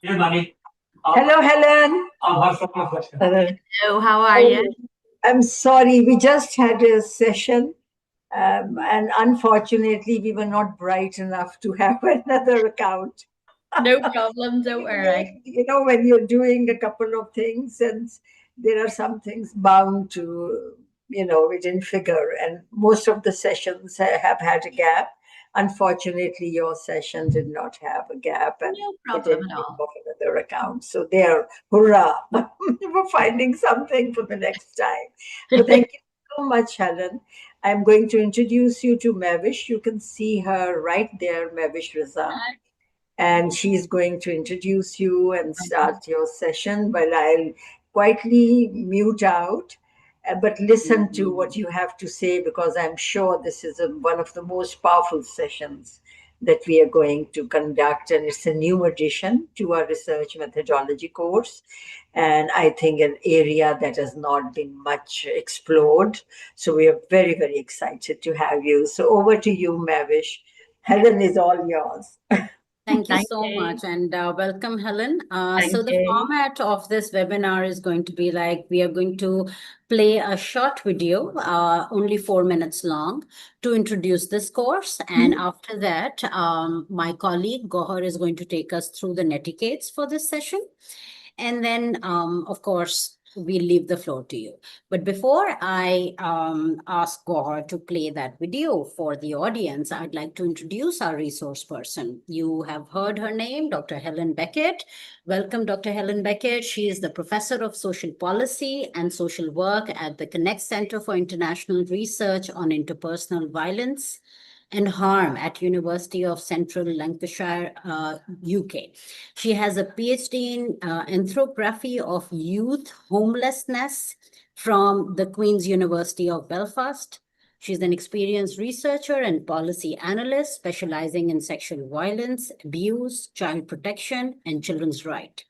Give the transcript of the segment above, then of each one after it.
Hello, Helen. Hello, how are you? I'm sorry, we just had a session, and unfortunately, we were not bright enough to have another account. No problem, don't worry. When you're doing a couple of things, and there are some things bound to, we didn't figure, and most of the sessions have had a gap. Unfortunately, your session did not have a gap, and No it problem didn't at think all. of another account. So there, hurrah, for finding something for the next time. But thank you so much, Helen. I'm going to introduce you to Mavish. You can see her right there, Mavish Raza, and she's going to introduce you and start your session. But I'll quietly mute out, but listen to what you have to say, because I'm sure this is one of the most powerful sessions that we are going to conduct, and it's a new addition to our research methodology course, and I think an area that has not been much explored. So we are very, very excited to have you. So over to you, Mavish. Helen is all yours. Thank you Thank so you. much and welcome, Helen. Thank So the you. format of this webinar is going to be like we are going to play a short video, only 4 minutes long, to introduce this course. And after that, my colleague Gohar is going to take us through the netiquettes for this session. And then, of course, we'll leave the floor to you. But before I ask Gohar to play that video for the audience, I'd like to introduce our resource person. You have heard her name, Dr. Helen Beckett. Welcome, Dr. Helen Beckett. She is the Professor of Social Policy and Social Work at the Connect Center for International Research on Interpersonal Violence and Harm at University of Central Lancashire, UK. She has a PhD in anthropography of youth homelessness from the Queen's University of Belfast. She's an experienced researcher and policy analyst specializing in sexual violence, abuse, child protection, and children's rights.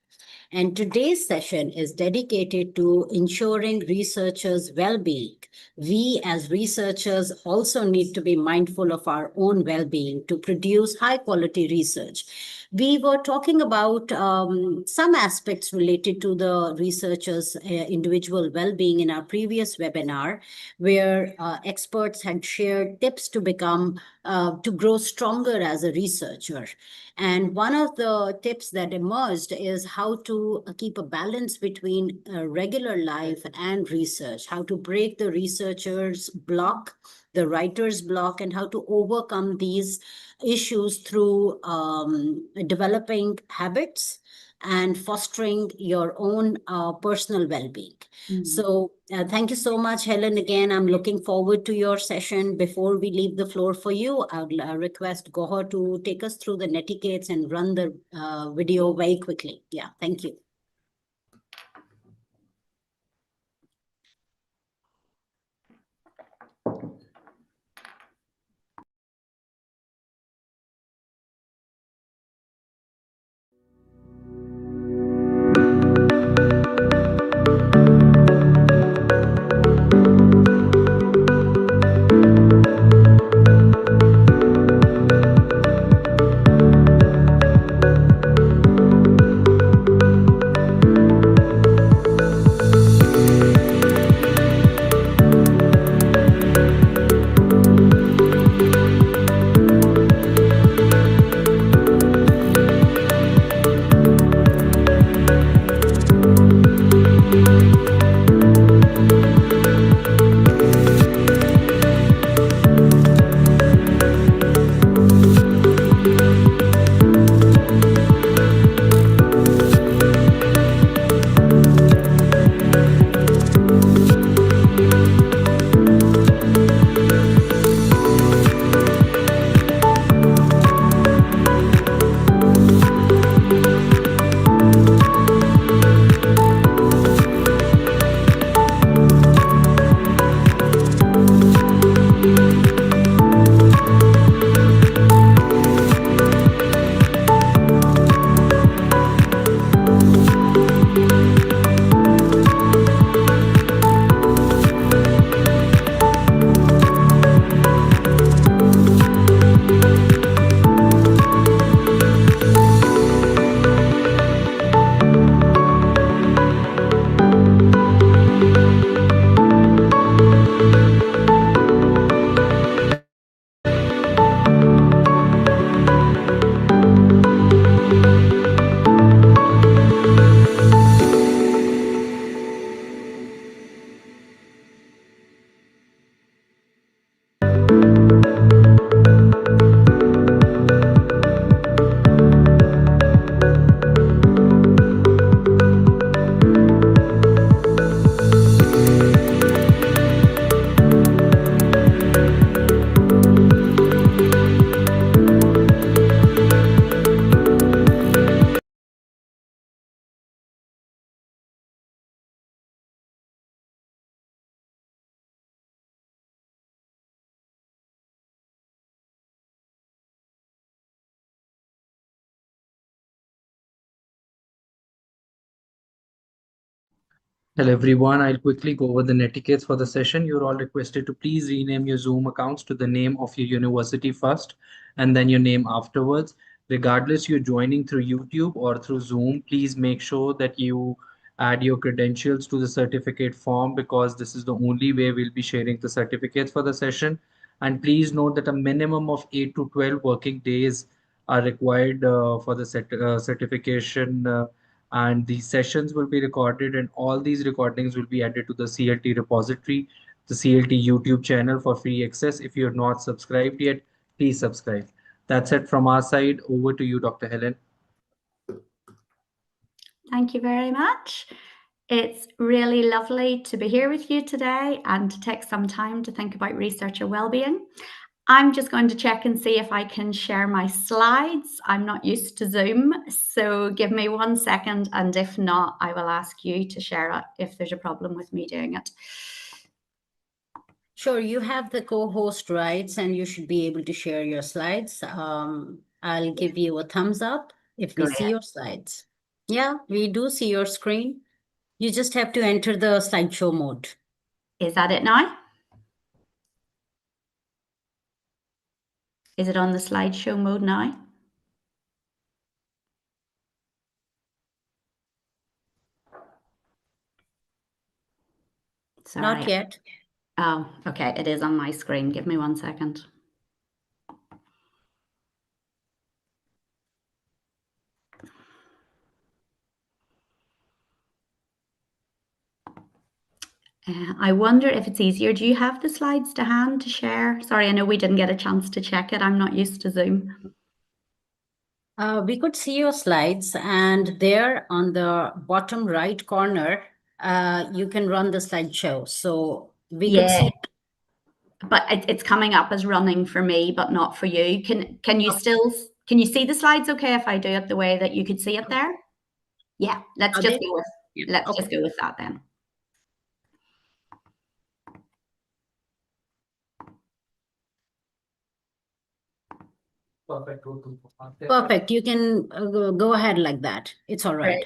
And today's session is dedicated to ensuring researchers' well-being. We as researchers also need to be mindful of our own well-being to produce high-quality research. We were talking about some aspects related to the researchers' individual well-being in our previous webinar, where experts had shared tips to to grow stronger as a researcher. And one of the tips that emerged is how to keep a balance between regular life and research, how to break the researcher's block, the writer's block, and how to overcome these issues through developing habits and fostering your own personal well-being. So thank you so much, Helen. Again, I'm looking forward to your session. Before we leave the floor for you, I'll request Gohar to take us through the netiquettes and run the video very quickly. Yeah, thank you. Hello everyone, I'll quickly go over the netiquettes for the session. You're all requested to please rename your Zoom accounts to the name of your university first and then your name afterwards. Regardless you're joining through YouTube or through Zoom, please make sure that you add your credentials to the certificate form because this is the only way we'll be sharing the certificates for the session. And please note that a minimum of 8 to 12 working days are required for the certification. And these sessions will be recorded and all these recordings will be added to the CLT repository, the CLT YouTube channel for free access. If you're not subscribed yet, please subscribe. That's it from our side. Over to you, Dr. Helen. Thank you very much. It's really lovely to be here with you today and to take some time to think about researcher well-being. I'm just going to check and see if I can share my slides. I'm not used to Zoom, so give me 1 second, and if not, I will ask you to share it if there's a problem with me doing it. Sure, you have the co-host rights and you should be able to share your slides. I'll give you a thumbs up if we see your slides. Yeah, we do see your screen. You just have to enter the slideshow mode. Is that it now? Is it on the slideshow mode now? Sorry. Not yet. Oh, okay. It is on my screen. Give me 1 second. I wonder if it's easier. Do you have the slides to hand to share? Sorry, I know we didn't get a chance to check it. I'm not used to Zoom. We could see your slides, and there on the bottom right corner, you can run the slideshow. So we could see. But it's coming up as running for me, but not for you. Can you still see the slides okay if I do it the way that you could see it there? Yeah, let's just go with that then. Perfect. You can go ahead like that. It's all right.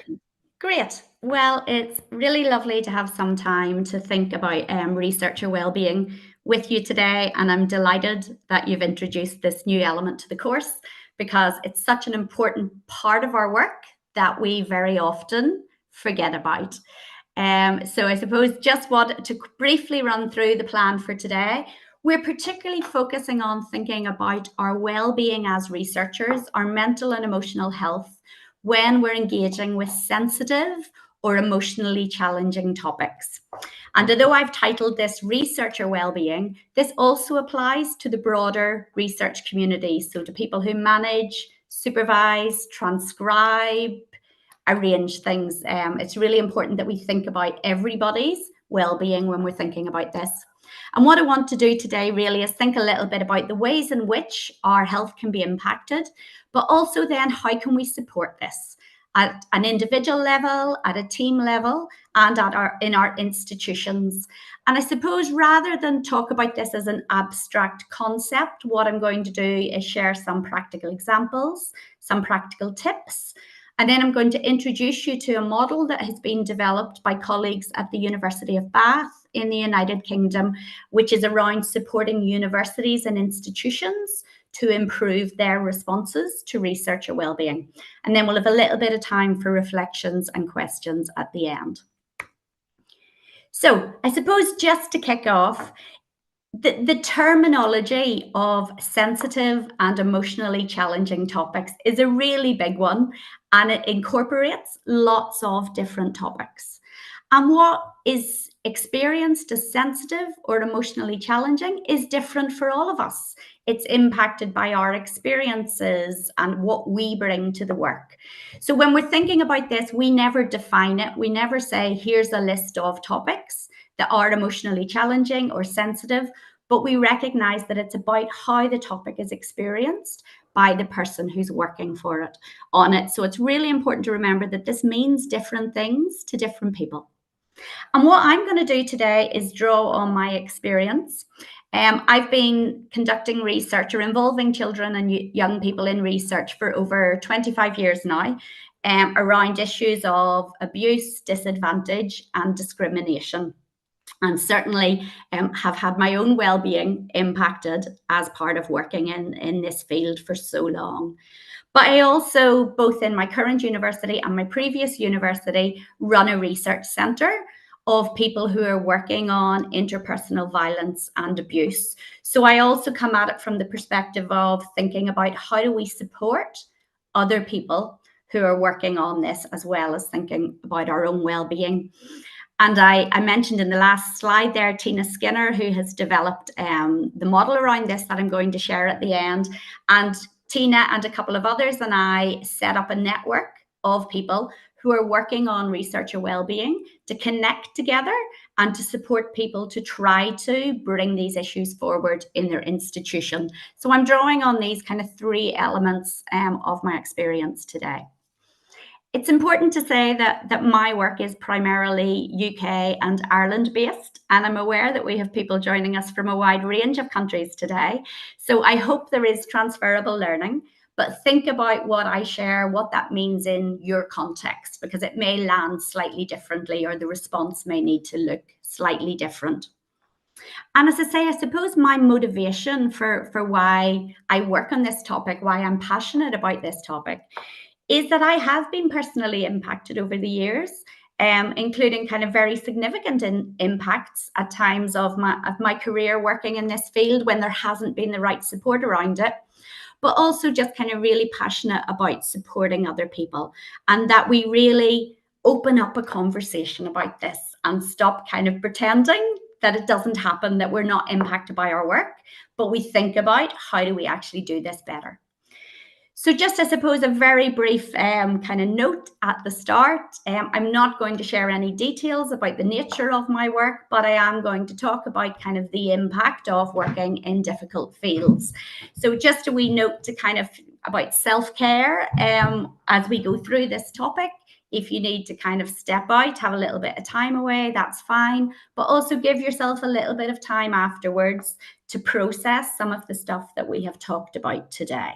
Great. Well, it's really lovely to have some time to think about researcher well-being with you today. And I'm delighted that you've introduced this new element to the course because it's such an important part of our work that we very often forget about. So I suppose just want to briefly run through the plan for today. We're particularly focusing on thinking about our well-being as researchers, our mental and emotional health, when we're engaging with sensitive or emotionally challenging topics. And although I've titled this Researcher Wellbeing, this also applies to the broader research community, so to people who manage, supervise, transcribe, arrange things. It's really important that we think about everybody's well-being when we're thinking about this. And what I want to do today really is think a little bit about the ways in which our health can be impacted, but also then how can we support this at an individual level, at a team level, and in our institutions. And I suppose rather than talk about this as an abstract concept, what I'm going to do is share some practical examples, some practical tips, and then I'm going to introduce you to a model that has been developed by colleagues at the University of Bath in the United Kingdom, which is around supporting universities and institutions to improve their responses to researcher wellbeing. And then we'll have a little bit of time for reflections and questions at the end. So I suppose just to kick off, the terminology of sensitive and emotionally challenging topics is a really big one, and it incorporates lots of different topics. And what is experienced as sensitive or emotionally challenging is different for all of us. It's impacted by our experiences and what we bring to the work. So when we're thinking about this, we never define it. We never say, here's a list of topics that are emotionally challenging or sensitive, but we recognize that it's about how the topic is experienced by the person who's working on it. So it's really important to remember that this means different things to different people. And what I'm going to do today is draw on my experience. I've been conducting research or involving children and young people in research for over 25 years now. around issues of abuse, disadvantage, and discrimination. And certainly have had my own well-being impacted as part of working in this field for so long. But I also, both in my current university and my previous university, run a research centre of people who are working on interpersonal violence and abuse. So I also come at it from the perspective of thinking about how do we support other people who are working on this, as well as thinking about our own well-being. And I mentioned in the last slide there, Tina Skinner, who has developed the model around this that I'm going to share at the end. And Tina and a couple of others and I set up a network of people who are working on researcher well-being to connect together and to support people to try to bring these issues forward in their institution. So I'm drawing on these kind of three elements of my experience today. It's important to say that my work is primarily UK and Ireland based, and I'm aware that we have people joining us from a wide range of countries today. So I hope there is transferable learning, but think about what I share, what that means in your context, because it may land slightly differently or the response may need to look slightly different. And as I say, I suppose my motivation for why I work on this topic, why I'm passionate about this topic, is that I have been personally impacted over the years, including kind of very significant impacts at times of my career working in this field when there hasn't been the right support around it, but also just kind of really passionate about supporting other people, and that we really open up a conversation about this and stop kind of pretending that it doesn't happen, that we're not impacted by our work, but we think about how do we actually do this better. So just, I suppose, a very brief kind of note at the start. I'm not going to share any details about the nature of my work, but I am going to talk about kind of the impact of working in difficult fields. So just a wee note to kind of about self-care as we go through this topic. If you need to kind of step out, have a little bit of time away, that's fine. But also give yourself a little bit of time afterwards to process some of the stuff that we have talked about today.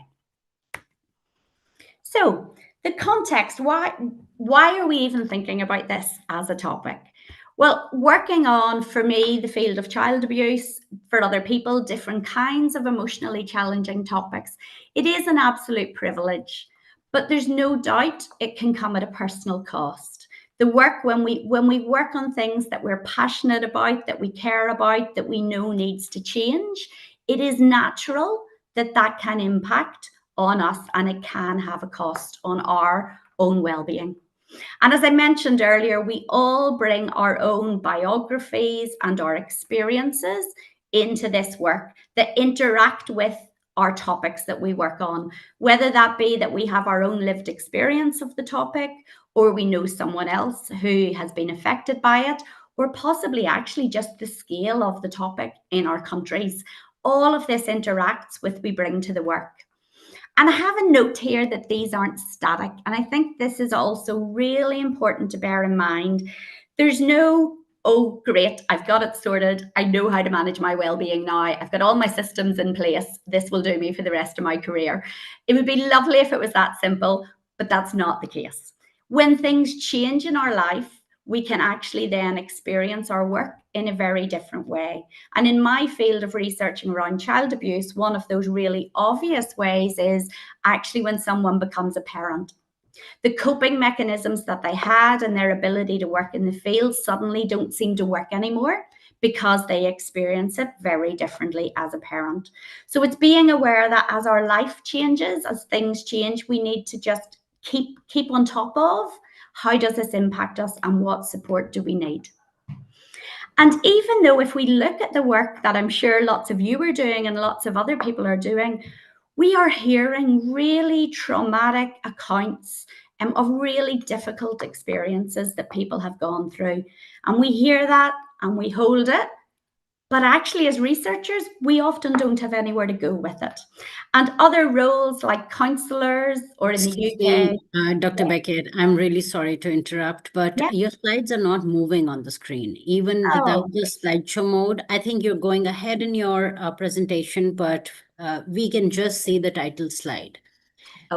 So the context, why are we even thinking about this as a topic? Well, working on, for me, the field of child abuse, for other people, different kinds of emotionally challenging topics, it is an absolute privilege, but there's no doubt it can come at a personal cost. The work, when we work on things that we're passionate about, that we care about, that we know needs to change, it is natural that that can impact on us, and it can have a cost on our own well-being. And as I mentioned earlier, we all bring our own biographies and our experiences into this work that interact with our topics that we work on, whether that be that we have our own lived experience of the topic, or we know someone else who has been affected by it, or possibly actually just the scale of the topic in our countries. All of this interacts with we bring to the work. And I have a note here that these aren't static. And I think this is also really important to bear in mind. There's no, oh, great, I've got it sorted. I know how to manage my well-being now. I've got all my systems in place. This will do me for the rest of my career. It would be lovely if it was that simple, but that's not the case. When things change in our life, we can actually then experience our work in a very different way. And in my field of researching around child abuse, one of those really obvious ways is actually when someone becomes a parent. The coping mechanisms that they had and their ability to work in the field suddenly don't seem to work anymore because they experience it very differently as a parent. So it's being aware that as our life changes, as things change, we need to just keep on top of how does this impact us and what support do we need. And even though if we look at the work that I'm sure lots of you are doing and lots of other people are doing, we are hearing really traumatic accounts of really difficult experiences that people have gone through. And we hear that and we hold it. But actually, as researchers, we often don't have anywhere to go with it. And other roles like counsellors or in the UK. Dr. Beckett, I'm really sorry to interrupt, but your slides are not moving on the screen. Even without the slideshow mode, I think you're going ahead in your presentation, but we can just see the title slide.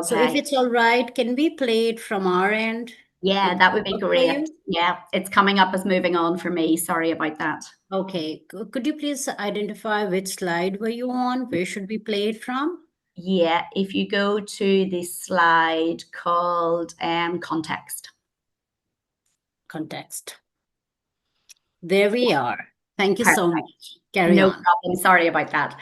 So if Okay. it's all right, can we play it from our end? Yeah, Would that would be work for great. you? Yeah, it's coming up as moving on for me. Sorry about that. Okay. Could you please identify which slide were you on? Where should we play it from? Yeah, if you go to the slide called context. Context. There we are. Thank you so Perfect. much. Carry No on. problem. Sorry about that.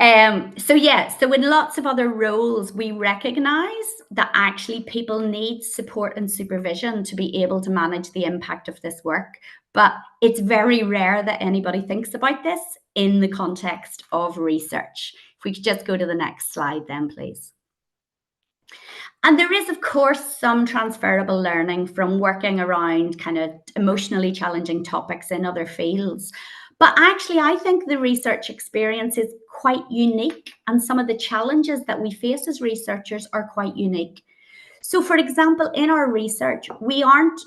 So in lots of other roles, we recognize that actually people need support and supervision to be able to manage the impact of this work. But it's very rare that anybody thinks about this in the context of research. If we could just go to the next slide then, please. And there is, of course, some transferable learning from working around kind of emotionally challenging topics in other fields. But actually, I think the research experience is quite unique, and some of the challenges that we face as researchers are quite unique. So, for example, in our research, we aren't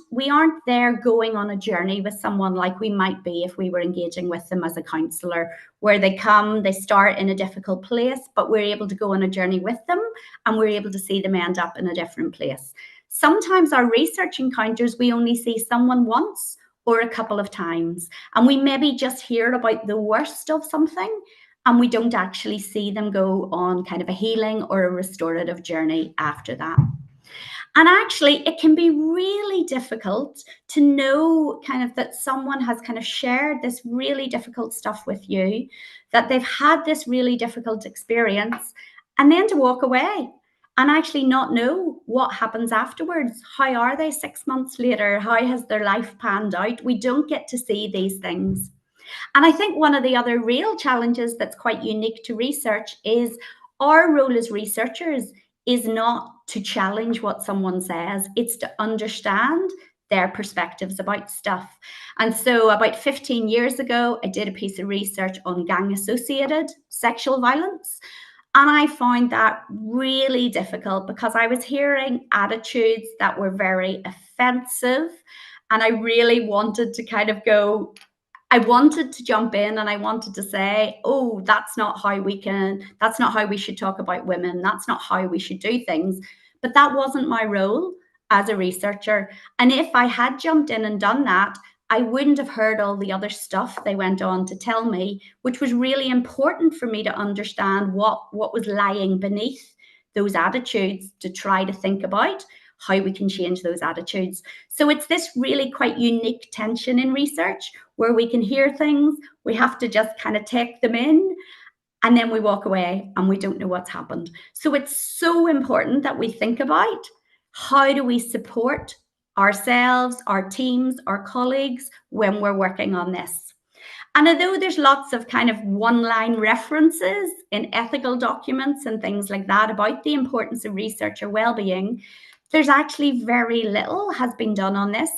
there going on a journey with someone like we might be if we were engaging with them as a counsellor, where they come, they start in a difficult place, but we're able to go on a journey with them, and we're able to see them end up in a different place. Sometimes our research encounters, we only see someone once or a couple of times, and we maybe just hear about the worst of something, and we don't actually see them go on kind of a healing or a restorative journey after that. And actually, it can be really difficult to know kind of that someone has kind of shared this really difficult stuff with you, that they've had this really difficult experience, and then to walk away and actually not know what happens afterwards. How are they 6 months later? How has their life panned out? We don't get to see these things. And I think one of the other real challenges that's quite unique to research is our role as researchers is not to challenge what someone says, it's to understand their perspectives about stuff. And so about 15 years ago, I did a piece of research on gang-associated sexual violence. And I found that really difficult because I was hearing attitudes that were very offensive. And I really wanted to kind of go, I wanted to jump in and I wanted to say, oh, that's not how we should talk about women. That's not how we should do things. But that wasn't my role as a researcher. And if I had jumped in and done that, I wouldn't have heard all the other stuff they went on to tell me, which was really important for me to understand what was lying beneath those attitudes, to try to think about how we can change those attitudes. So it's this really quite unique tension in research where we can hear things, we have to just kind of take them in, and then we walk away and we don't know what's happened. So it's so important that we think about how do we support ourselves, our teams, our colleagues when we're working on this. And although there's lots of kind of one-line references in ethical documents and things like that about the importance of researcher well-being, there's actually very little has been done on this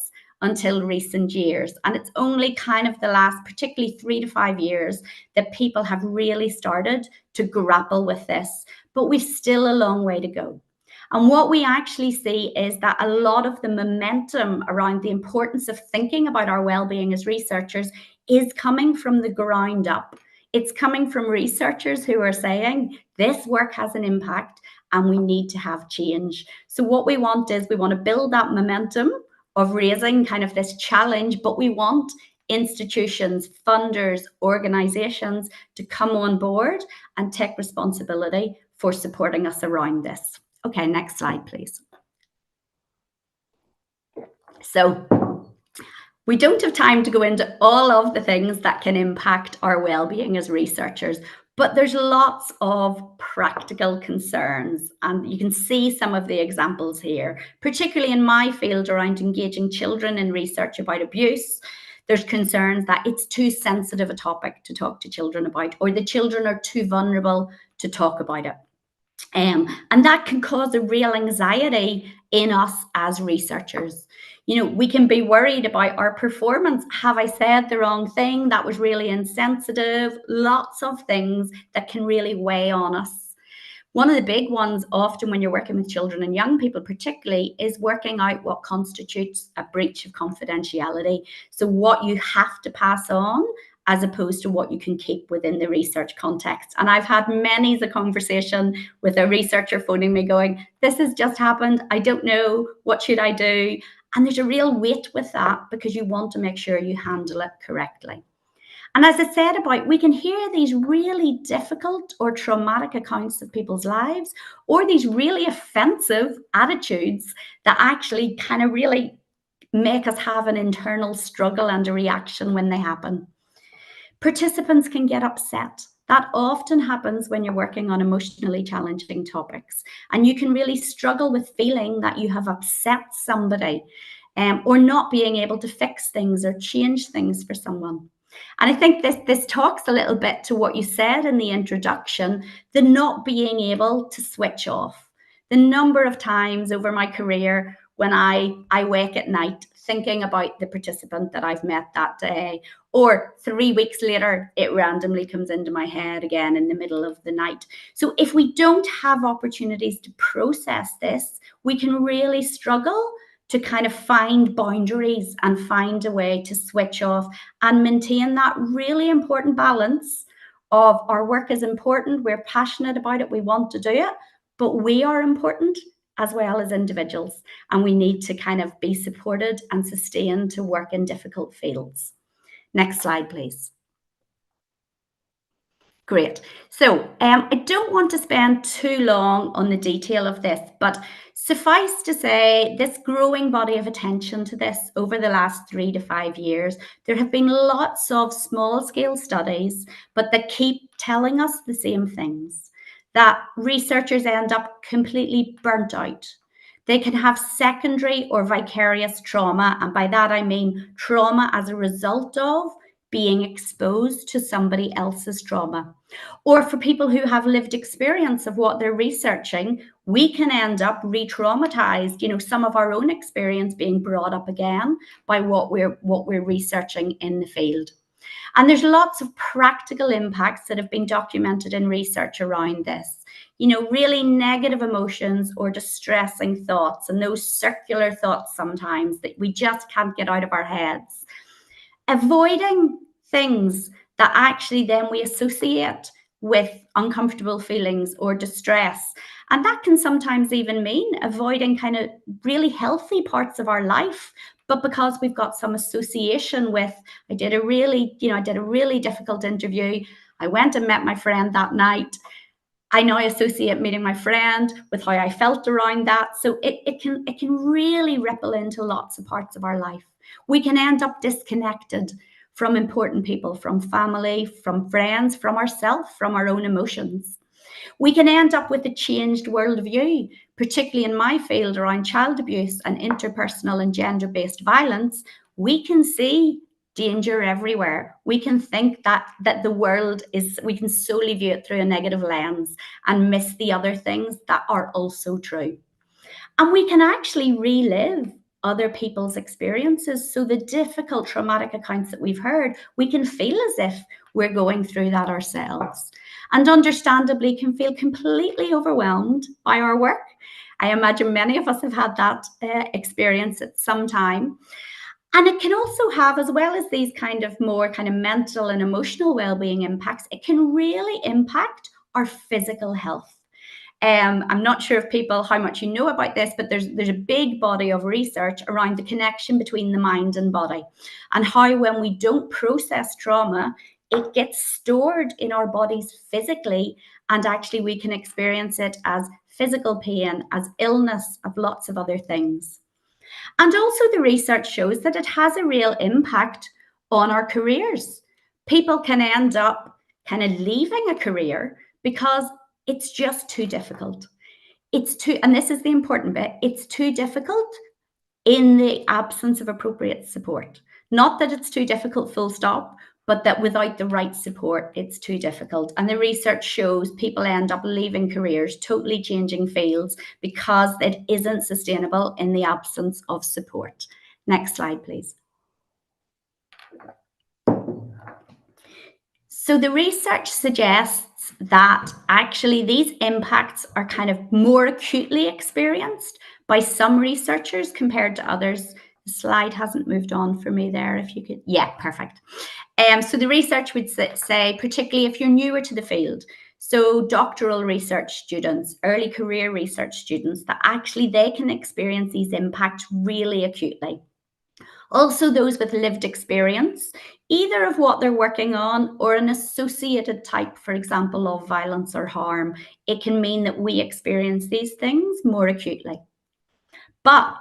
until recent years. And it's only kind of the last, particularly 3 to 5 years, that people have really started to grapple with this. But we've still a long way to go. And what we actually see is that a lot of the momentum around the importance of thinking about our well-being as researchers is coming from the ground up. It's coming from researchers who are saying this work has an impact and we need to have change. So what we want is we want to build that momentum of raising kind of this challenge, but we want institutions, funders, organizations to come on board and take responsibility for supporting us around this. Okay, next slide, please. So we don't have time to go into all of the things that can impact our well-being as researchers, but there's lots of practical concerns, and you can see some of the examples here, particularly in my field around engaging children in research about abuse. There's concerns that it's too sensitive a topic to talk to children about, or the children are too vulnerable to talk about it. And that can cause a real anxiety in us as researchers. You know, we can be worried about our performance. Have I said the wrong thing? That was really insensitive. Lots of things that can really weigh on us. One of the big ones, often when you're working with children and young people particularly, is working out what constitutes a breach of confidentiality. So what you have to pass on as opposed to what you can keep within the research context. And I've had many a conversation with a researcher phoning me going, this has just happened, I don't know, what should I do? And there's a real weight with that because you want to make sure you handle it correctly. And as I said about, we can hear these really difficult or traumatic accounts of people's lives, or these really offensive attitudes that actually kind of really make us have an internal struggle and a reaction when they happen. Participants can get upset. That often happens when you're working on emotionally challenging topics, and you can really struggle with feeling that you have upset somebody, or not being able to fix things or change things for someone. And I think this talks a little bit to what you said in the introduction, the not being able to switch off. The number of times over my career when I wake at night thinking about the participant that I've met that day, or 3 weeks later, it randomly comes into my head again in the middle of the night. So if we don't have opportunities to process this, we can really struggle to kind of find boundaries and find a way to switch off and maintain that really important balance of our work is important, we're passionate about it, we want to do it, but we are important as well as individuals, and we need to kind of be supported and sustained to work in difficult fields. Next slide, please. Great. So I don't want to spend too long on the detail of this, but suffice to say, this growing body of attention to this over the last 3 to 5 years, there have been lots of small-scale studies, but that keep telling us the same things, that researchers end up completely burnt out. They can have secondary or vicarious trauma, and by that I mean trauma as a result of being exposed to somebody else's trauma. Or for people who have lived experience of what they're researching, we can end up re-traumatized, some of our own experience being brought up again by what we're researching in the field. And there's lots of practical impacts that have been documented in research around this. Really negative emotions or distressing thoughts, and those circular thoughts sometimes that we just can't get out of our heads. Avoiding things that actually then we associate with uncomfortable feelings or distress. And that can sometimes even mean avoiding kind of really healthy parts of our life, but because we've got some association with, I did a really difficult interview. I went and met my friend that night. I now associate meeting my friend with how I felt around that. So it can really ripple into lots of parts of our life. We can end up disconnected from important people, from family, from friends, from ourselves, from our own emotions. We can end up with a changed worldview, particularly in my field around child abuse and interpersonal and gender-based violence. We can see danger everywhere. We can think that the world is, we can solely view it through a negative lens and miss the other things that are also true. And we can actually relive other people's experiences. So the difficult traumatic accounts that we've heard, we can feel as if we're going through that ourselves, and understandably can feel completely overwhelmed by our work. I imagine many of us have had that experience at some time. And it can also have, as well as these kind of more kind of mental and emotional well-being impacts, it can really impact our physical health. I'm not sure if how much you know about this, but there's a big body of research around the connection between the mind and body, and how when we don't process trauma, it gets stored in our bodies physically, and actually we can experience it as physical pain, as illness, of lots of other things. And also the research shows that it has a real impact on our careers. People can end up kind of leaving a career because it's just too difficult. And this is the important bit, it's too difficult in the absence of appropriate support. Not that it's too difficult full stop, but that without the right support, it's too difficult. And the research shows people end up leaving careers, totally changing fields, because it isn't sustainable in the absence of support. Next slide, please. So the research suggests that actually these impacts are kind of more acutely experienced by some researchers compared to others. The slide hasn't moved on for me there. If you could, yeah, perfect. So the research would say, particularly if you're newer to the field, so doctoral research students, early career research students, that actually they can experience these impacts really acutely. Also, those with lived experience, either of what they're working on or an associated type, for example, of violence or harm, it can mean that we experience these things more acutely. But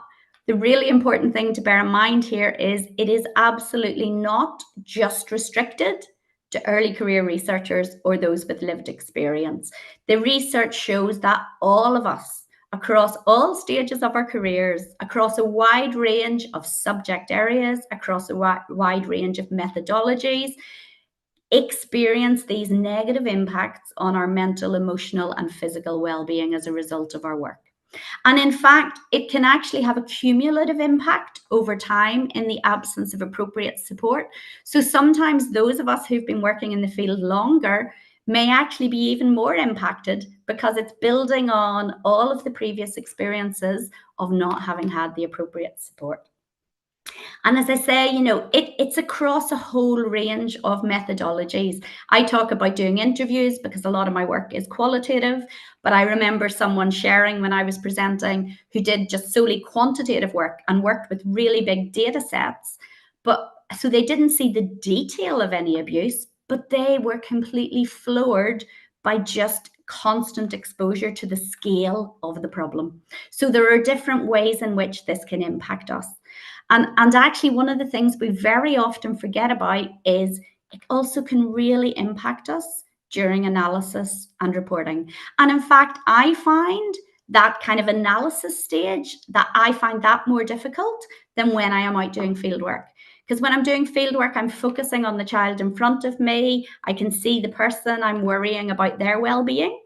the really important thing to bear in mind here is it is absolutely not just restricted to early career researchers or those with lived experience. The research shows that all of us, across all stages of our careers, across a wide range of subject areas, across a wide range of methodologies, experience these negative impacts on our mental, emotional, and physical well-being as a result of our work. And in fact, it can actually have a cumulative impact over time in the absence of appropriate support. So sometimes those of us who've been working in the field longer may actually be even more impacted because it's building on all of the previous experiences of not having had the appropriate support. And as I say, it's across a whole range of methodologies. I talk about doing interviews because a lot of my work is qualitative, but I remember someone sharing when I was presenting who did just solely quantitative work and worked with really big data sets. So they didn't see the detail of any abuse, but they were completely floored by just constant exposure to the scale of the problem. So there are different ways in which this can impact us. And actually, one of the things we very often forget about is it also can really impact us during analysis and reporting. And in fact, I find that kind of analysis stage, that I find that more difficult than when I am out doing fieldwork. Because when I'm doing fieldwork, I'm focusing on the child in front of me. I can see the person, I'm worrying about their well-being.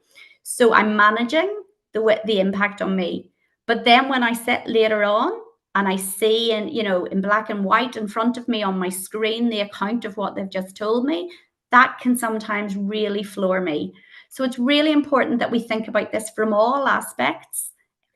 So I'm managing the impact on me. But then when I sit later on, and I see in black and white in front of me on my screen the account of what they've just told me, that can sometimes really floor me. So it's really important that we think about this from all aspects,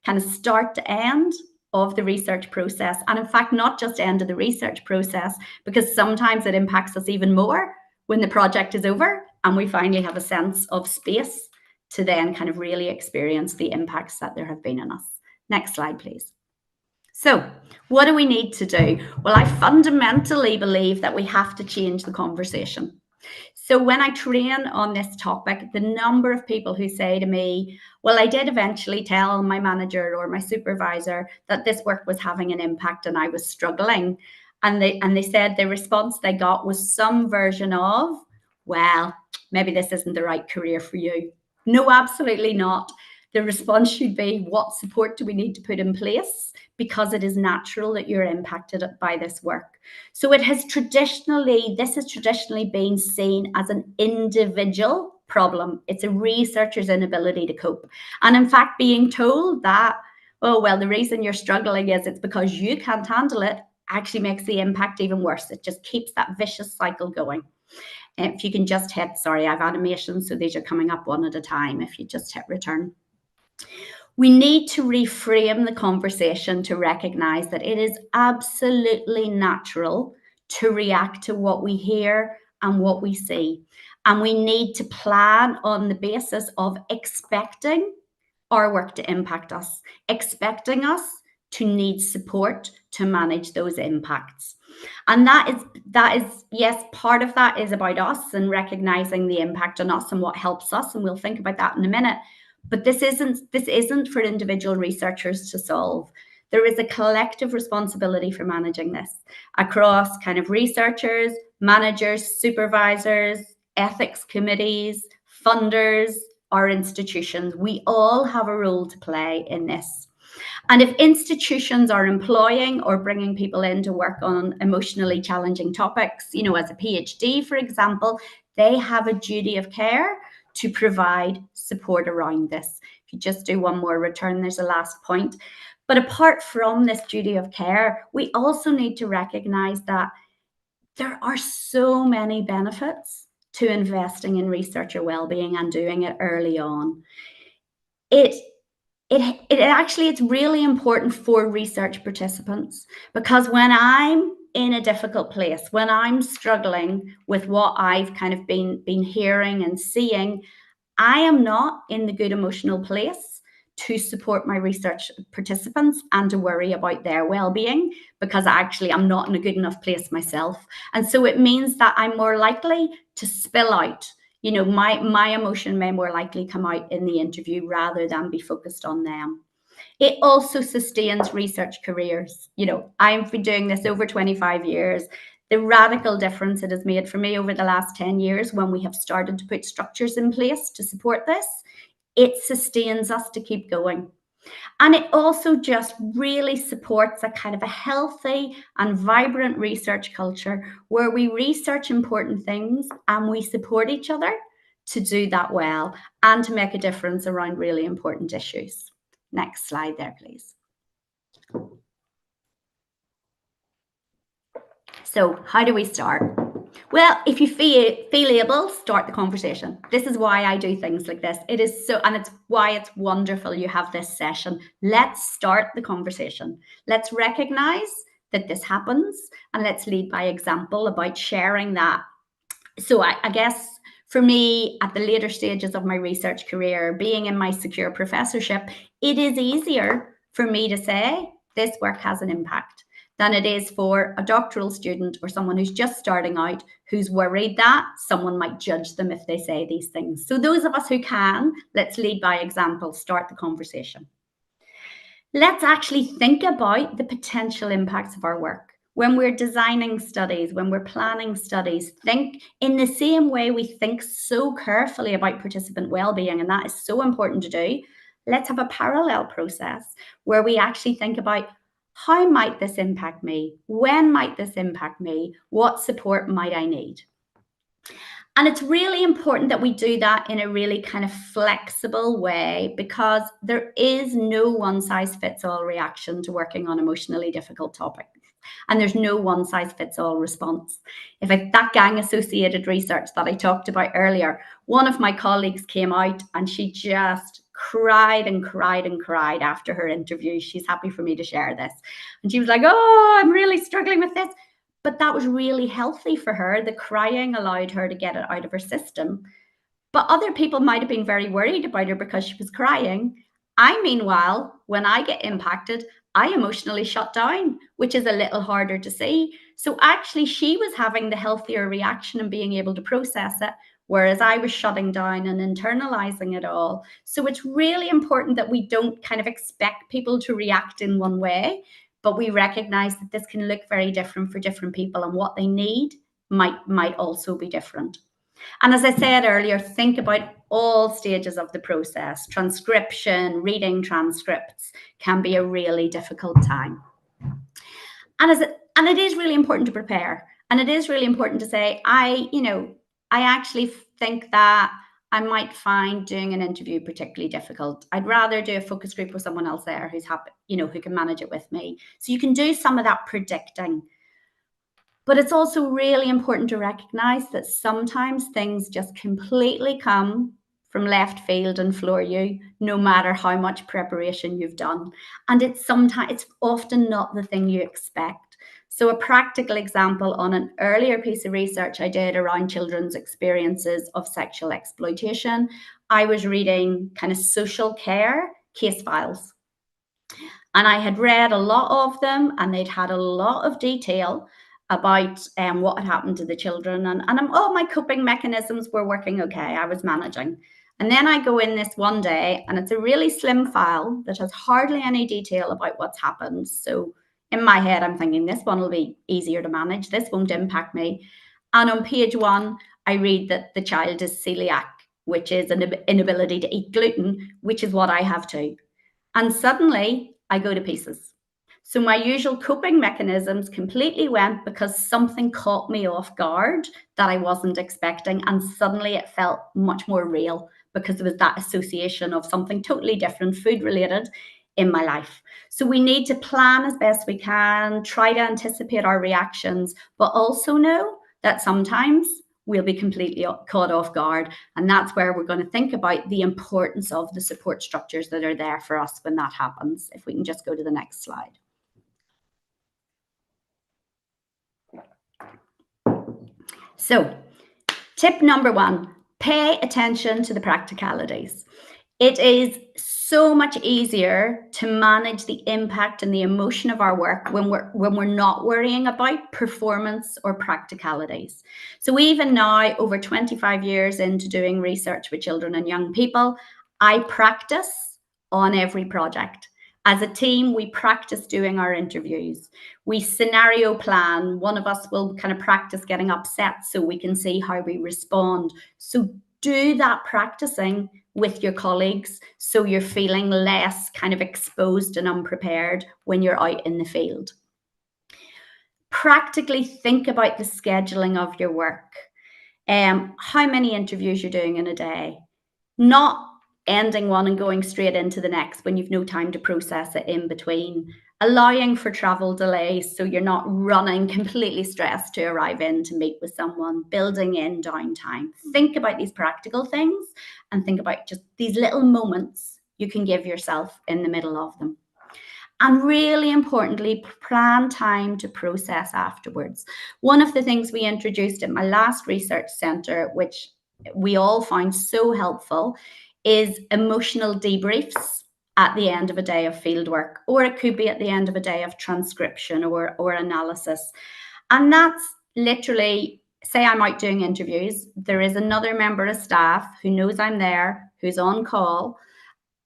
kind of start to end of the research process. And in fact, not just end of the research process, because sometimes it impacts us even more when the project is over and we finally have a sense of space to then kind of really experience the impacts that there have been on us. Next slide, please. So what do we need to do? Well, I fundamentally believe that we have to change the conversation. So when I train on this topic, the number of people who say to me, well, I did eventually tell my manager or my supervisor that this work was having an impact and I was struggling. And they said the response they got was some version of, well, maybe this isn't the right career for you. No, absolutely not. The response should be, what support do we need to put in place? Because it is natural that you're impacted by this work. So this has traditionally been seen as an individual problem. It's a researcher's inability to cope. And in fact, being told that, oh, well, the reason you're struggling is it's because you can't handle it, actually makes the impact even worse. It just keeps that vicious cycle going. If you can just hit, sorry, I have animations, so these are coming up one at a time. If you just hit return. We need to reframe the conversation to recognize that it is absolutely natural to react to what we hear and what we see. And we need to plan on the basis of expecting our work to impact us, expecting us to need support to manage those impacts. And that is, yes, part of that is about us and recognizing the impact on us and what helps us. And we'll think about that in a minute. But this isn't for individual researchers to solve. There is a collective responsibility for managing this across kind of researchers, managers, supervisors, ethics committees, funders, our institutions. We all have a role to play in this. And if institutions are employing or bringing people in to work on emotionally challenging topics, as a PhD, for example, they have a duty of care to provide support around this. If you just do one more return, there's a last point. But apart from this duty of care, we also need to recognize that there are so many benefits to investing in researcher well-being and doing it early on. it's really important for research participants, because when I'm in a difficult place, when I'm struggling with what I've kind of been hearing and seeing, I am not in the good emotional place to support my research participants and to worry about their well-being, because actually I'm not in a good enough place myself. And so it means that I'm more likely to spill out. You know, my emotion may more likely come out in the interview rather than be focused on them. It also sustains research careers. You know, I've been doing this over 25 years. The radical difference it has made for me over the last 10 years, when we have started to put structures in place to support this, it sustains us to keep going. And it also just really supports a kind of a healthy and vibrant research culture where we research important things and we support each other to do that well and to make a difference around really important issues. Next slide there, please. So how do we start? Well, if you feel able, start the conversation. This is why I do things like this. It is so, and it's why it's wonderful you have this session. Let's start the conversation. Let's recognize that this happens, and let's lead by example about sharing that. So I guess for me, at the later stages of my research career, being in my secure professorship, it is easier for me to say this work has an impact than it is for a doctoral student or someone who's just starting out, who's worried that someone might judge them if they say these things. So those of us who can, let's lead by example, start the conversation. Let's actually think about the potential impacts of our work. When we're designing studies, when we're planning studies, think in the same way we think so carefully about participant well-being, and that is so important to do. Let's have a parallel process where we actually think about, how might this impact me? When might this impact me? What support might I need? And it's really important that we do that in a really kind of flexible way, because there is no one-size-fits-all reaction to working on emotionally difficult topics. And there's no one-size-fits-all response. That gang-associated research that I talked about earlier, one of my colleagues came out and she just cried and cried and cried after her interview. She's happy for me to share this. And she was like, oh, I'm really struggling with this. But that was really healthy for her. The crying allowed her to get it out of her system. But other people might have been very worried about her because she was crying. Meanwhile, when I get impacted, I emotionally shut down, which is a little harder to see. So actually, she was having the healthier reaction and being able to process it, whereas I was shutting down and internalizing it all. So it's really important that we don't kind of expect people to react in one way, but we recognize that this can look very different for different people, and what they need might also be different. And as I said earlier, think about all stages of the process. Transcription, reading transcripts can be a really difficult time. And it is really important to prepare. And it is really important to say, I actually think that I might find doing an interview particularly difficult. I'd rather do a focus group with someone else there who's happy, who can manage it with me. So you can do some of that predicting. But it's also really important to recognize that sometimes things just completely come from left field and floor you, no matter how much preparation you've done. And it's often not the thing you expect. So a practical example on an earlier piece of research I did around children's experiences of sexual exploitation, I was reading kind of social care case files. And I had read a lot of them, and they'd had a lot of detail about what had happened to the children. And all my coping mechanisms were working okay. I was managing. And then I go in this one day, and it's a really slim file that has hardly any detail about what's happened. So in my head, I'm thinking this one will be easier to manage. This won't impact me. And on page 1, I read that the child is celiac, which is an inability to eat gluten, which is what I have too. And suddenly I go to pieces. So my usual coping mechanisms completely went, because something caught me off guard that I wasn't expecting. And suddenly it felt much more real, because there was that association of something totally different, food related, in my life. So we need to plan as best we can, try to anticipate our reactions, but also know that sometimes we'll be completely caught off guard. And that's where we're going to think about the importance of the support structures that are there for us when that happens. If we can just go to the next slide. So, tip number 1, pay attention to the practicalities. It is so much easier to manage the impact and the emotion of our work when we're not worrying about performance or practicalities. So even now, over 25 years into doing research with children and young people, I practice on every project. As a team, we practice doing our interviews. We scenario plan. One of us will kind of practice getting upset so we can see how we respond. So do that practicing with your colleagues so you're feeling less kind of exposed and unprepared when you're out in the field. Practically think about the scheduling of your work. How many interviews you're doing in a day. Not ending one and going straight into the next when you've no time to process it in between. Allowing for travel delays so you're not running completely stressed to arrive in to meet with someone. Building in downtime. Think about these practical things and think about just these little moments you can give yourself in the middle of them. And really importantly, plan time to process afterwards. One of the things we introduced at my last research centre, which we all found so helpful, is emotional debriefs at the end of a day of fieldwork, or it could be at the end of a day of transcription or analysis. And that's literally, say I'm out doing interviews, there is another member of staff who knows I'm there, who's on call,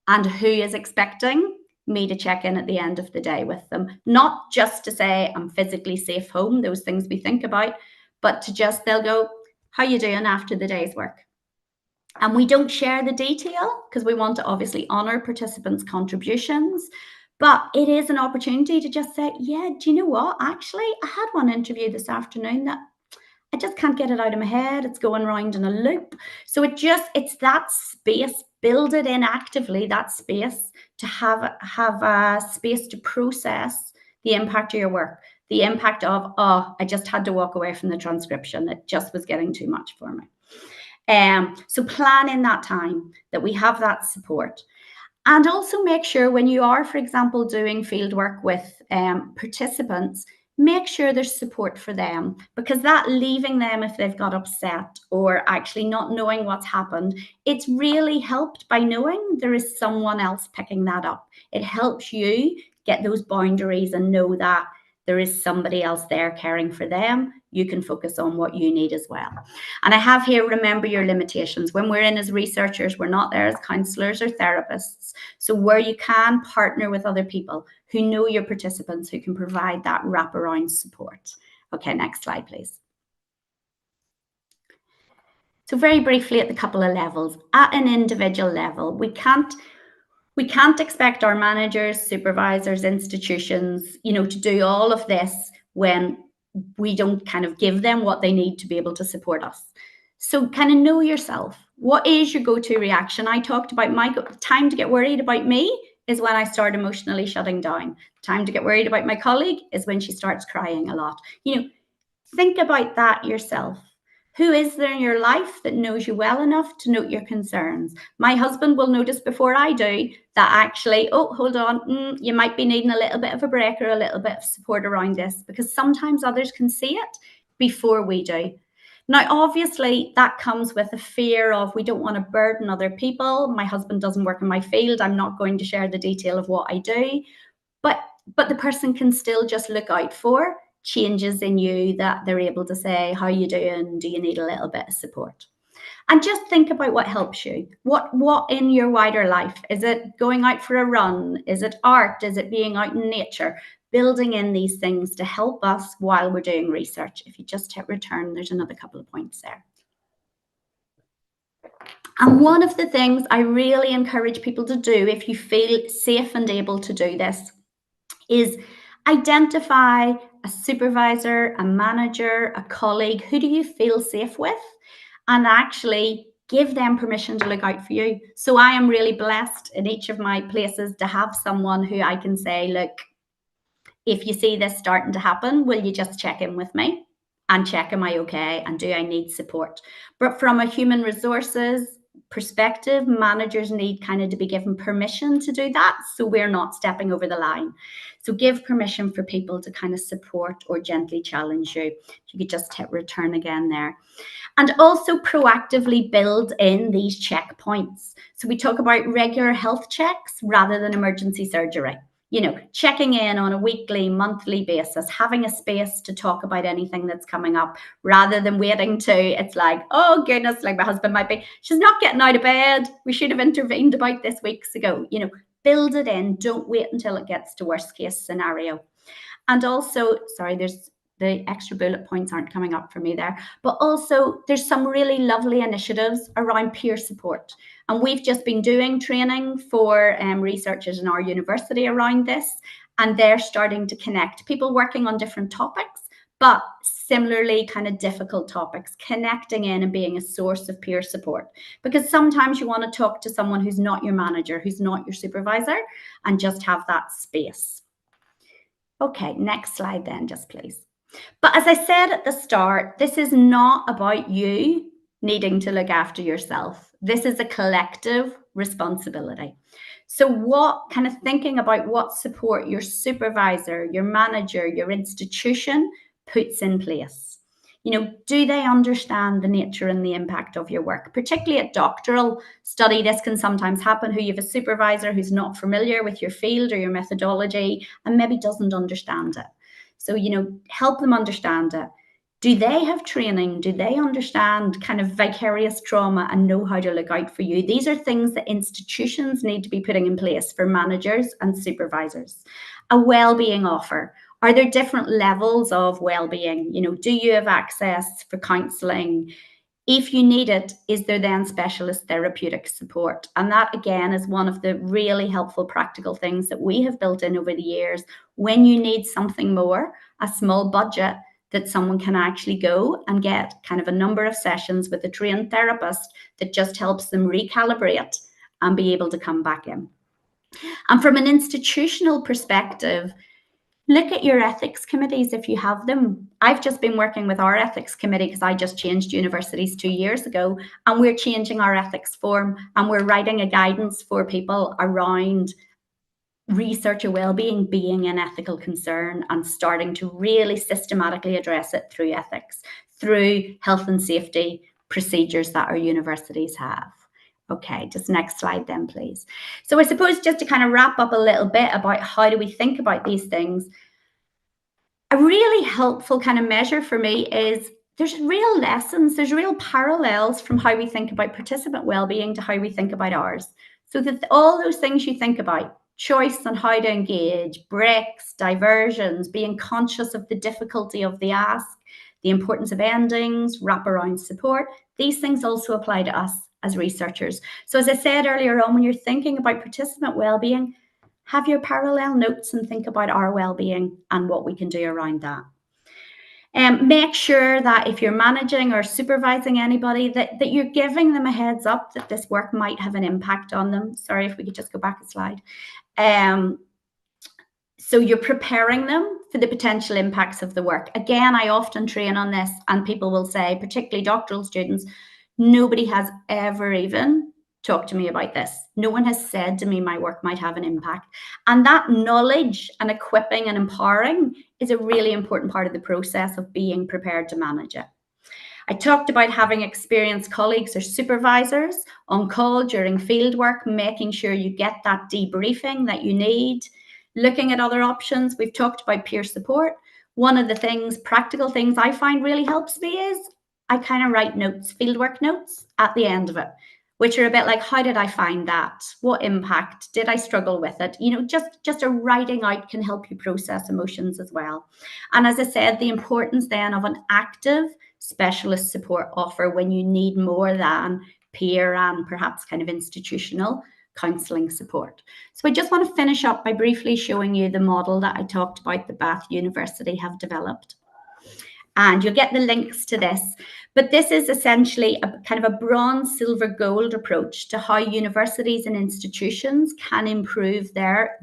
and who is expecting me to check in at the end of the day with them. Not just to say I'm physically safe home, those things we think about, but to just, they'll go, how you doing after the day's work? And we don't share the detail because we want to obviously honour participants' contributions. But it is an opportunity to just say, yeah, do you know what? Actually, I had one interview this afternoon that I just can't get it out of my head. It's going round in a loop. So it's that space, build it in actively, that space to have a space to process the impact of your work, the impact of, oh, I just had to walk away from the transcription. It just was getting too much for me. So plan in that time that we have that support. And also make sure when you are, for example, doing fieldwork with participants, make sure there's support for them, because that leaving them if they've got upset or actually not knowing what's happened, it's really helped by knowing there is someone else picking that up. It helps you get those boundaries and know that there is somebody else there caring for them. You can focus on what you need as well. And I have here, remember your limitations. When we're in as researchers, we're not there as counsellors or therapists. So where you can, partner with other people who know your participants, who can provide that wraparound support. Okay, next slide, please. So very briefly at the couple of levels. At an individual level, we can't expect our managers, supervisors, institutions, to do all of this when we don't kind of give them what they need to be able to support us. So kind of know yourself. What is your go-to reaction? I talked about my time to get worried about me is when I start emotionally shutting down. Time to get worried about my colleague is when she starts crying a lot. Think about that yourself. Who is there in your life that knows you well enough to note your concerns? My husband will notice before I do that actually, oh, hold on, you might be needing a little bit of a break or a little bit of support around this, because sometimes others can see it before we do. Now, obviously, that comes with a fear of we don't want to burden other people. My husband doesn't work in my field. I'm not going to share the detail of what I do. But the person can still just look out for changes in you that they're able to say, how you doing? Do you need a little bit of support? And just think about what helps you. What in your wider life? Is it going out for a run? Is it art? Is it being out in nature? Building in these things to help us while we're doing research. If you just hit return, there's another couple of points there. And one of the things I really encourage people to do, if you feel safe and able to do this, is identify a supervisor, a manager, a colleague. Who do you feel safe with? And actually give them permission to look out for you. So I am really blessed in each of my places to have someone who I can say, look, if you see this starting to happen, will you just check in with me? and check, am I okay? And do I need support? But from a human resources perspective, managers need kind of to be given permission to do that, so we're not stepping over the line. So give permission for people to kind of support or gently challenge you. You could just hit return again there. And also proactively build in these checkpoints. So we talk about regular health checks rather than emergency surgery. You know, checking in on a weekly, monthly basis, having a space to talk about anything that's coming up rather than waiting to, it's like, oh goodness, like my husband might be, she's not getting out of bed. We should have intervened about this weeks ago. You know, build it in. Don't wait until it gets to worst case scenario. And also, sorry, there's the extra bullet points aren't coming up for me there, but also there's some really lovely initiatives around peer support. And we've just been doing training for researchers in our university around this, and they're starting to connect people working on different topics, but similarly kind of difficult topics, connecting in and being a source of peer support. Because sometimes you want to talk to someone who's not your manager, who's not your supervisor, and just have that space. Okay, next slide then, just please. But as I said at the start, this is not about you needing to look after yourself. This is a collective responsibility. So what kind of thinking about what support your supervisor, your manager, your institution puts in place. You know, do they understand the nature and the impact of your work? Particularly at doctoral study, this can sometimes happen, who you have a supervisor who's not familiar with your field or your methodology and maybe doesn't understand it. So, you know, help them understand it. Do they have training? Do they understand kind of vicarious trauma and know how to look out for you? These are things that institutions need to be putting in place for managers and supervisors. A well-being offer. Are there different levels of well-being? You know, do you have access for counselling? If you need it, is there then specialist therapeutic support? And that, again, is one of the really helpful practical things that we have built in over the years. When you need something more, a small budget, that someone can actually go and get kind of a number of sessions with a trained therapist that just helps them recalibrate and be able to come back in. And from an institutional perspective, look at your ethics committees if you have them. I've just been working with our ethics committee because I just changed universities 2 years ago, and we're changing our ethics form and we're writing a guidance for people around researcher well-being being an ethical concern and starting to really systematically address it through ethics, through health and safety procedures that our universities have. Okay, just next slide then, please. So I suppose just to kind of wrap up a little bit about how do we think about these things, a really helpful kind of measure for me is there's real lessons, there's real parallels from how we think about participant well-being to how we think about ours. So that all those things you think about, choice on how to engage, breaks, diversions, being conscious of the difficulty of the ask, the importance of endings, wraparound support, these things also apply to us as researchers. So as I said earlier on, when you're thinking about participant well-being, have your parallel notes and think about our well-being and what we can do around that. Make sure that if you're managing or supervising anybody, that you're giving them a heads up that this work might have an impact on them. Sorry, if we could just go back a slide. So you're preparing them for the potential impacts of the work. Again, I often train on this, and people will say, particularly doctoral students, nobody has ever even talked to me about this. No one has said to me my work might have an impact. And that knowledge and equipping and empowering is a really important part of the process of being prepared to manage it. I talked about having experienced colleagues or supervisors on call during field work, making sure you get that debriefing that you need, looking at other options. We've talked about peer support. One of the things, practical things I find really helps me is I kind of write notes, fieldwork notes at the end of it, which are a bit like, how did I find that? What impact? Did I struggle with it? You know, just a writing out can help you process emotions as well. And as I said, the importance then of an active specialist support offer when you need more than peer and perhaps kind of institutional counselling support. So I just want to finish up by briefly showing you the model that I talked about that Bath University have developed. and you'll get the links to this. But this is essentially a kind of a bronze, silver, gold approach to how universities and institutions can improve their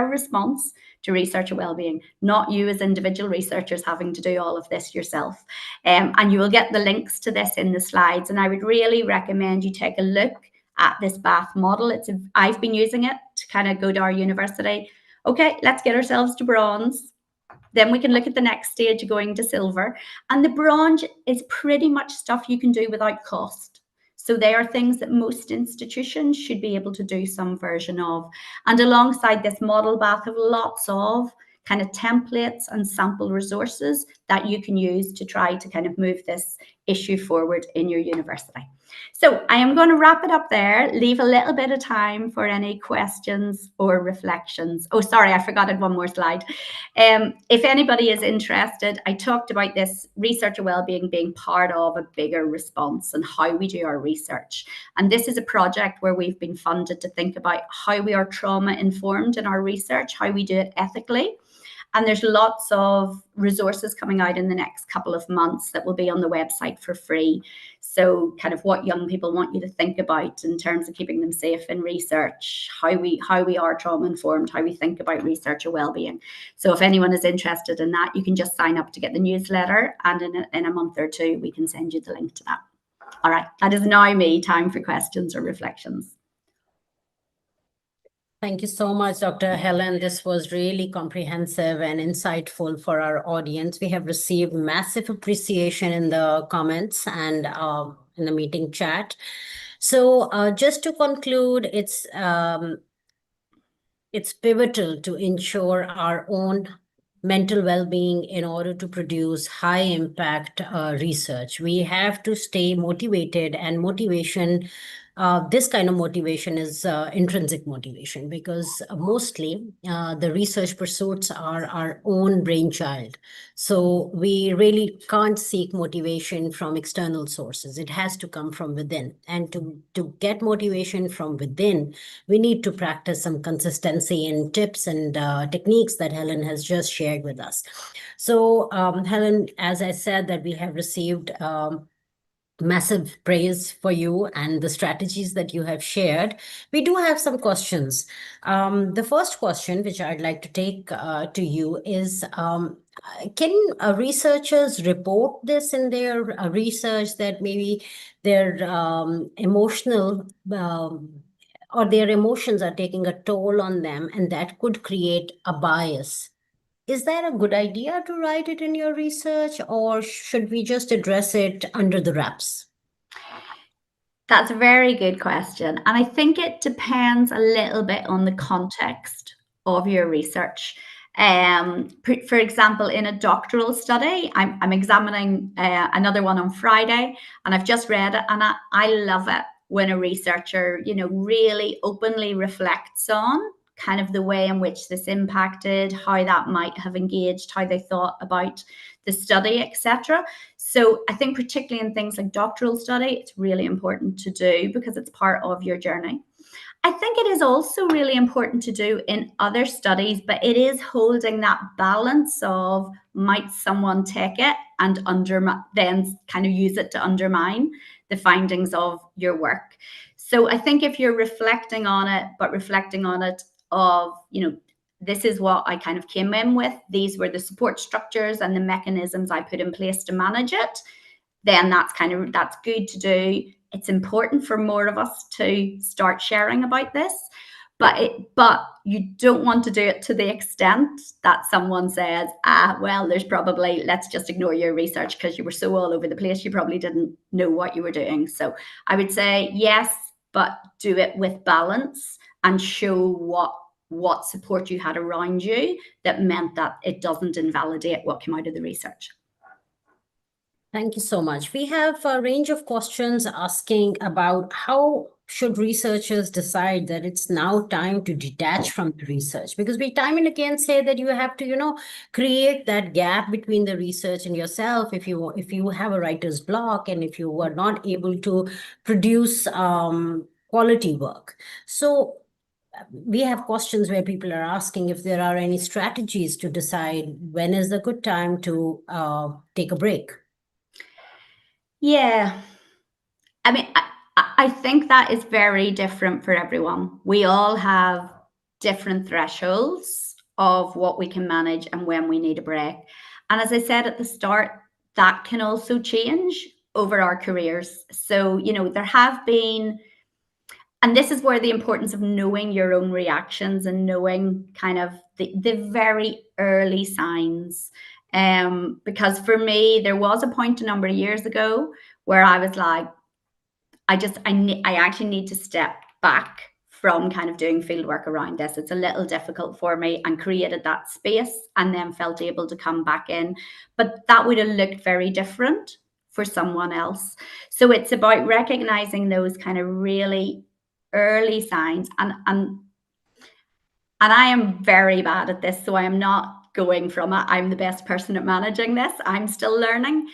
response to researcher wellbeing, not you as individual researchers having to do all of this yourself. And you will get the links to this in the slides. And I would really recommend you take a look at this Bath model. I've been using it to kind of go to our university. Okay, let's get ourselves to bronze. Then we can look at the next stage going to silver. And the bronze is pretty much stuff you can do without cost. So they are things that most institutions should be able to do some version of. And alongside this model bath have lots of kind of templates and sample resources that you can use to try to kind of move this issue forward in your university. So I am going to wrap it up there, leave a little bit of time for any questions or reflections. Oh, sorry, I forgot one more slide. If anybody is interested, I talked about this researcher wellbeing being part of a bigger response and how we do our research. And this is a project where we've been funded to think about how we are trauma informed in our research, how we do it ethically. And there's lots of resources coming out in the next couple of months that will be on the website for free. So kind of what young people want you to think about in terms of keeping them safe in research, how we are trauma informed, how we think about researcher wellbeing. So if anyone is interested in that, you can just sign up to get the newsletter, and in a month or two, we can send you the link to that. All right, that is now time for questions or reflections. Thank you so much, Dr. Helen. This was really comprehensive and insightful for our audience. We have received massive appreciation in the comments and in the meeting chat. So just to conclude, it's pivotal to ensure our own mental well-being in order to produce high impact research. We have to stay motivated, and motivation, this kind of motivation is intrinsic motivation, because mostly the research pursuits are our own brainchild. So we really can't seek motivation from external sources. It has to come from within. And to get motivation from within, we need to practice some consistency in tips and techniques that Helen has just shared with us. So Helen, as I said, that we have received massive praise for you and the strategies that you have shared. We do have some questions. The first question, which I'd like to take to you, is can researchers report this in their research, that maybe their emotional or their emotions are taking a toll on them, and that could create a bias? Is that a good idea to write it in your research, or should we just address it under the wraps? That's a very good question. And I think it depends a little bit on the context of your research. For example, in a doctoral study, I'm examining another one on Friday, and I've just read it, and I love it when a researcher, really openly reflects on kind of the way in which this impacted, how that might have engaged, how they thought about the study, etc. So I think particularly in things like doctoral study, it's really important to do because it's part of your journey. I think it is also really important to do in other studies, but it is holding that balance of, might someone take it and then kind of use it to undermine the findings of your work. So I think if you're reflecting on it, but reflecting on it of, this is what I kind of came in with, these were the support structures and the mechanisms I put in place to manage it, then that's good to do. It's important for more of us to start sharing about this, but you don't want to do it to the extent that someone says, well, there's probably, let's just ignore your research because you were so all over the place, you probably didn't know what you were doing. So I would say yes, but do it with balance and show what support you had around you that meant that it doesn't invalidate what came out of the research. Thank you so much. We have a range of questions asking about how should researchers decide that it's now time to detach from the research, because we time and again say that you have to, create that gap between the research and yourself. If you have a writer's block and if you are not able to produce quality work. So we have questions where people are asking if there are any strategies to decide when is a good time to take a break. Yeah. I mean, I think that is very different for everyone. We all have different thresholds of what we can manage and when we need a break. And as I said at the start, that can also change over our careers. So, there have been, and this is where the importance of knowing your own reactions and knowing kind of the very early signs. Because for me, there was a point a number of years ago where I was like, I actually need to step back from kind of doing field work around this. It's a little difficult for me, and created that space and then felt able to come back in. But that would have looked very different for someone else. So it's about recognizing those kind of really early signs. And I am very bad at this, so I am not going from it. I'm the best person at managing this. I'm still learning.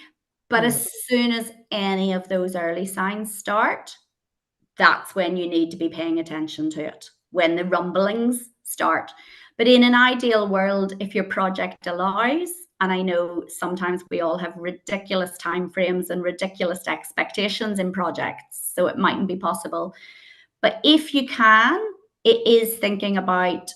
But as soon as any of those early signs start, that's when you need to be paying attention to it, when the rumblings start. But in an ideal world, if your project allows, and I know sometimes we all have ridiculous timeframes and ridiculous expectations in projects, so it mightn't be possible. But if you can, it is thinking about,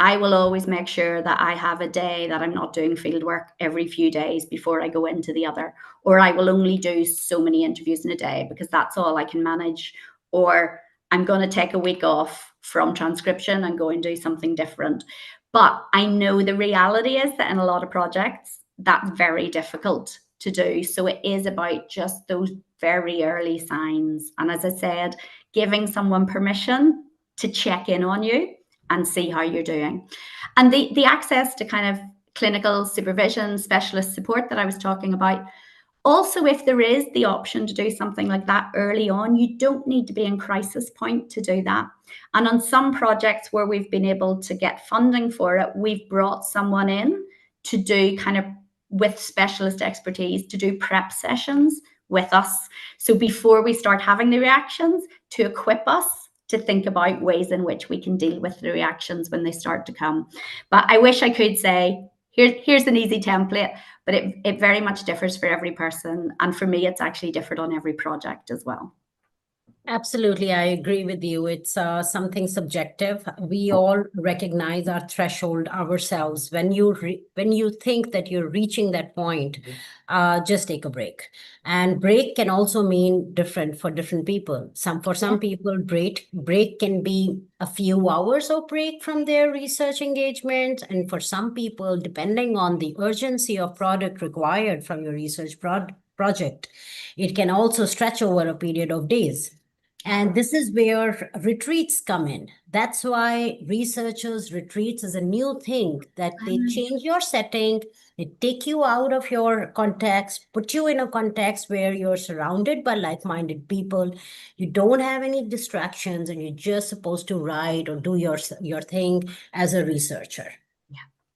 I will always make sure that I have a day that I'm not doing field work every few days before I go into the other, or I will only do so many interviews in a day because that's all I can manage, or I'm going to take a week off from transcription and go and do something different. But I know the reality is that in a lot of projects, that's very difficult to do. So it is about just those very early signs. And as I said, giving someone permission to check in on you and see how you're doing. And the access to kind of clinical supervision, specialist support that I was talking about, also, if there is the option to do something like that early on, you don't need to be in crisis point to do that. And on some projects where we've been able to get funding for it, we've brought someone in to do kind of, with specialist expertise, to do prep sessions with us. So before we start having the reactions, to equip us to think about ways in which we can deal with the reactions when they start to come. But I wish I could say, here's an easy template, but it very much differs for every person. And for me, it's actually differed on every project as well. Absolutely, I agree with you. It's something subjective. We all recognize our threshold ourselves. When you think that you're reaching that point, just take a break. And break can also mean different for different people. For some people, break can be a few hours of break from their research engagement, and for some people, depending on the urgency of product required from your research project, it can also stretch over a period of days. And this is where retreats come in. That's why researchers' retreats is a new thing, that they change your setting, they take you out of your context, put you in a context where you're surrounded by like-minded people. You don't have any distractions, and you're just supposed to write or do your thing as a researcher.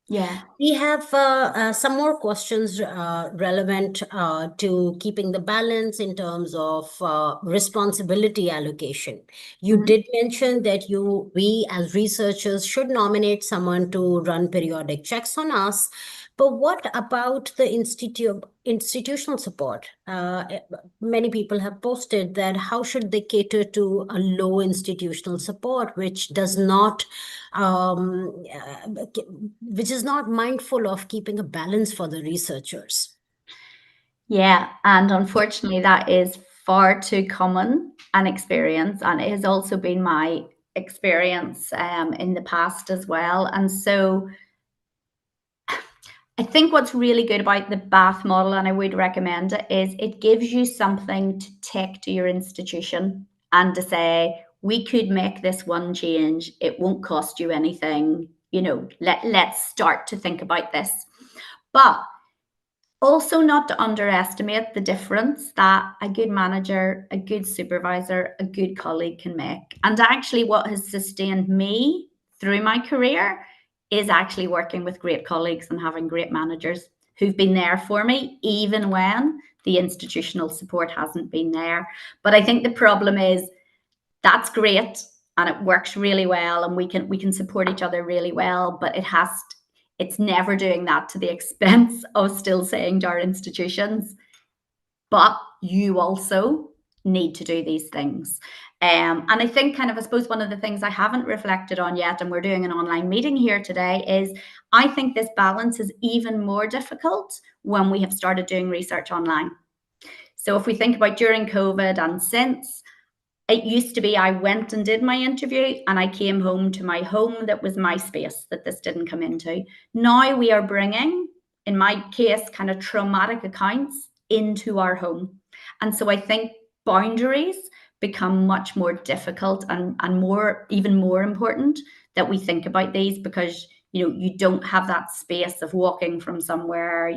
Yeah. We have some more questions relevant to keeping the balance in terms of responsibility allocation. You did mention that we as researchers should nominate someone to run periodic checks on us. But what about the institutional support? Many people have posted that how should they cater to a low institutional support, which does not, which is not mindful of keeping a balance for the researchers. Yeah, and unfortunately, that is far too common an experience, and it has also been my experience in the past as well. And so I think what's really good about the Bath model, and I would recommend it, is it gives you something to take to your institution and to say, we could make this one change. It won't cost you anything. Let's start to think about this. But also not to underestimate the difference that a good manager, a good supervisor, a good colleague can make. And actually what has sustained me through my career is actually working with great colleagues and having great managers who've been there for me, even when the institutional support hasn't been there. But I think the problem is that's great. and it works really well, and we can support each other really well, but it's never doing that to the expense of still saying to our institutions, but you also need to do these things. And I think I suppose one of the things I haven't reflected on yet, and we're doing an online meeting here today, is I think this balance is even more difficult when we have started doing research online. So if we think about during COVID and since, it used to be I went and did my interview and I came home to my home that was my space that this didn't come into. Now we are bringing, in my case, kind of traumatic accounts into our home. And so I think boundaries become much more difficult and even more important that we think about these, because you don't have that space of walking from somewhere,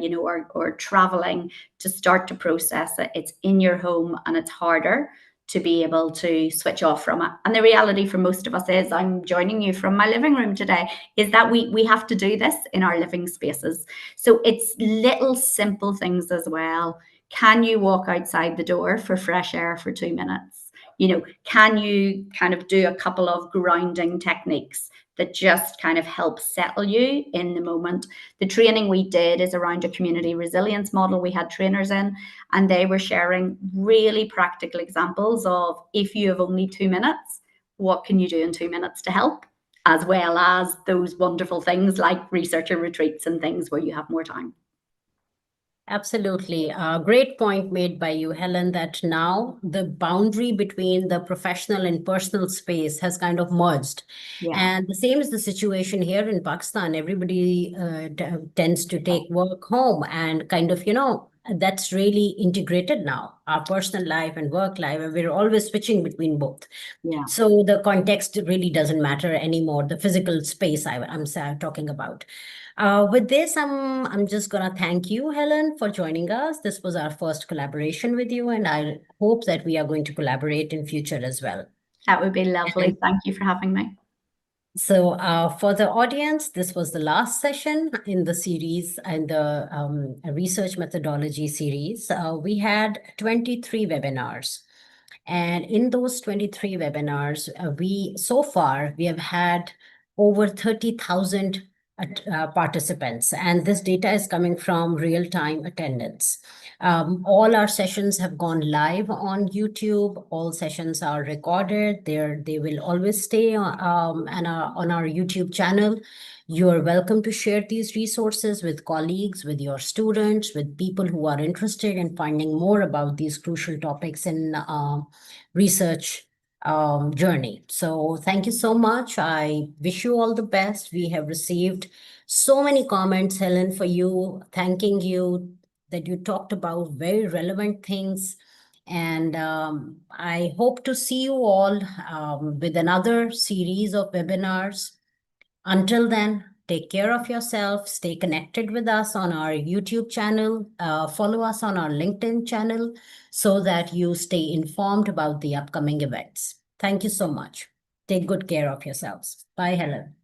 or traveling to start to process it. It's in your home, and it's harder to be able to switch off from it. And the reality for most of us is, I'm joining you from my living room today, is that we have to do this in our living spaces. So it's little simple things as well. Can you walk outside the door for fresh air for 2 minutes? Can you kind of do a couple of grounding techniques that just kind of help settle you in the moment? The training we did is around a community resilience model. We had trainers in, and they were sharing really practical examples of, if you have only 2 minutes, what can you do in 2 minutes to help? As well as those wonderful things like researcher retreats and things where you have more time. Absolutely. Great point made by you, Helen, that now the boundary between the professional and personal space has kind of merged. Yeah. And the same is the situation here in Pakistan. Everybody tends to take work home, and kind of, that's really integrated now, our personal life and work life, and we're always switching between both. Yeah. So the context really doesn't matter anymore, the physical space I'm talking about. With this, I'm just gonna thank you, Helen, for joining us. This was our first collaboration with you, and I hope that we are going to collaborate in future as well. That would be lovely. Thank you for having me. So for the audience, this was the last session in the series, in the research methodology series. We had 23 webinars. And in those 23 webinars, so far, we have had over 30,000 participants. And this data is coming from real-time attendance. All our sessions have gone live on YouTube. All sessions are recorded. They will always stay on our YouTube channel. You are welcome to share these resources with colleagues, with your students, with people who are interested in finding more about these crucial topics in research journey. So thank you so much. I wish you all the best. We have received so many comments, Helen, for you, thanking you that you talked about very relevant things. And I hope to see you all with another series of webinars. Until then, take care of yourself, stay connected with us on our YouTube channel, follow us on our LinkedIn channel so that you stay informed about the upcoming events. Thank you so much. Take good care of yourselves. Bye, Helen.